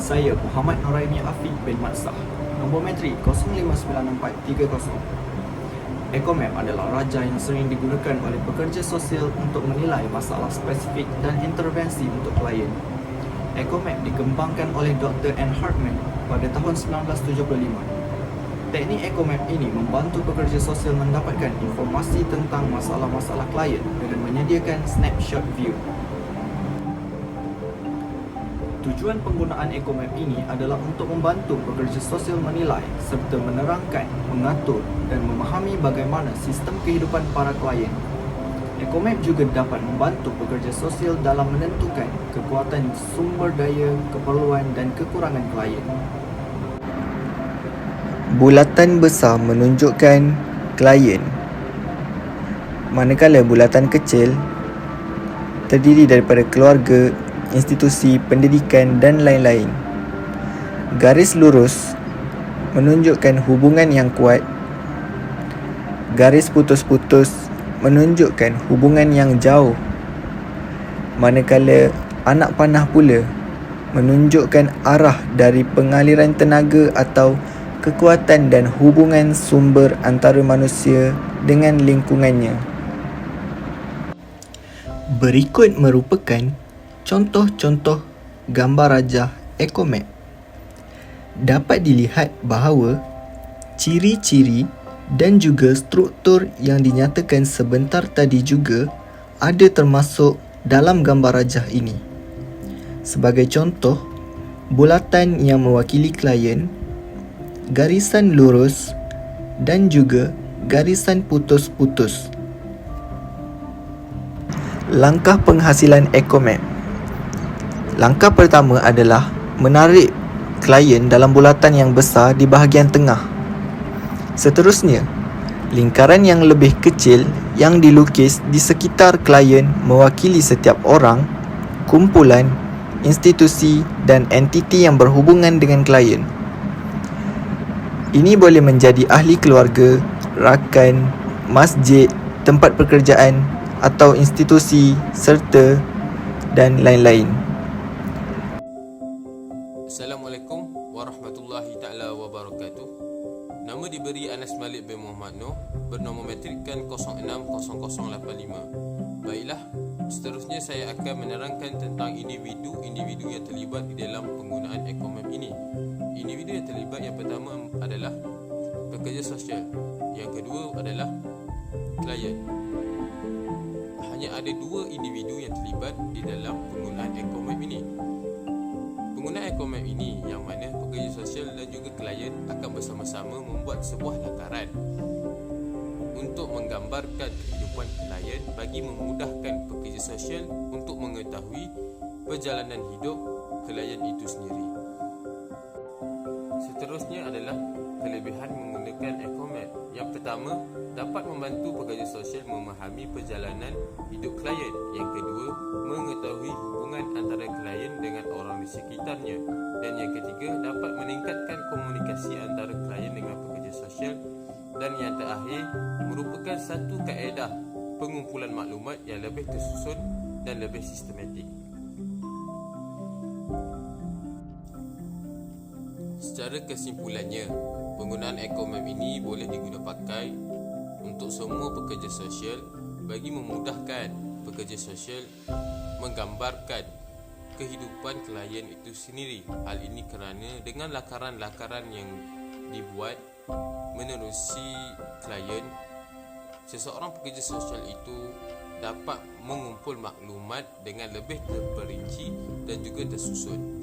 Saya Muhammad Noraini Afiq bin Matsah, nombor metrik 059430. Ekomap adalah raja yang sering digunakan oleh pekerja sosial untuk menilai masalah spesifik dan intervensi untuk klien. Ekomap dikembangkan oleh Dr. Anne Hartman pada tahun 1975. Teknik Ekomap ini membantu pekerja sosial mendapatkan informasi tentang masalah-masalah klien dengan menyediakan snapshot view. Tujuan penggunaan Ekomap ini adalah untuk membantu pekerja sosial menilai serta menerangkan, mengatur dan memahami bagaimana sistem kehidupan para klien. Ekomap juga dapat membantu pekerja sosial dalam menentukan kekuatan sumber daya, keperluan dan kekurangan klien. Bulatan besar menunjukkan klien, manakala bulatan kecil terdiri daripada keluarga, institusi pendidikan dan lain-lain. Garis lurus menunjukkan hubungan yang kuat. Garis putus-putus menunjukkan hubungan yang jauh. Manakala anak panah pula menunjukkan arah dari pengaliran tenaga atau kekuatan dan hubungan sumber antara manusia dengan lingkungannya. Berikut merupakan contoh-contoh gambar rajah Ekomap. Dapat dilihat bahawa ciri-ciri dan juga struktur yang dinyatakan sebentar tadi juga ada termasuk dalam gambar rajah ini. Sebagai contoh, bulatan yang mewakili klien, garisan lurus dan juga garisan putus-putus. Langkah penghasilan Ekomap. Langkah pertama adalah menarik klien dalam bulatan yang besar di bahagian tengah. Seterusnya, lingkaran yang lebih kecil yang dilukis di sekitar klien mewakili setiap orang, kumpulan, institusi dan entiti yang berhubungan dengan klien. Ini boleh menjadi ahli keluarga, rakan, masjid, tempat pekerjaan atau institusi serta dan lain-lain. Assalamualaikum warahmatullahi ta'ala wabarakatuh. Nama diberi Anas Malik bin Muhammad Noor, bernombor metrikkan 060085. Baiklah, seterusnya saya akan menerangkan tentang individu-individu yang terlibat di dalam penggunaan Ekomap ini. Individu yang terlibat yang pertama adalah pekerja sosial, yang kedua adalah klien. Hanya ada dua individu yang terlibat di dalam penggunaan Ekomap ini. Penggunaan Ekomap ini yang mana pekerja sosial dan juga klien akan bersama-sama membuat sebuah lakaran untuk menggambarkan kehidupan klien bagi memudahkan pekerja sosial untuk mengetahui perjalanan hidup klien itu sendiri. Seterusnya adalah kelebihan menggunakan Ekomap. Yang pertama, dapat membantu pekerja sosial memahami perjalanan hidup klien. Yang kedua, mengetahui hubungan antara klien dengan orang di sekitarnya. Dan yang ketiga, dapat meningkatkan komunikasi antara klien dengan pekerja sosial. Dan yang terakhir, merupakan satu kaedah pengumpulan maklumat yang lebih tersusun dan lebih sistematik. Secara kesimpulannya, penggunaan Ekomap ini boleh diguna pakai untuk semua pekerja sosial bagi memudahkan pekerja sosial menggambarkan kehidupan klien itu sendiri. Hal ini kerana dengan lakaran-lakaran yang dibuat menerusi klien, seseorang pekerja sosial itu dapat mengumpul maklumat dengan lebih terperinci dan juga tersusun.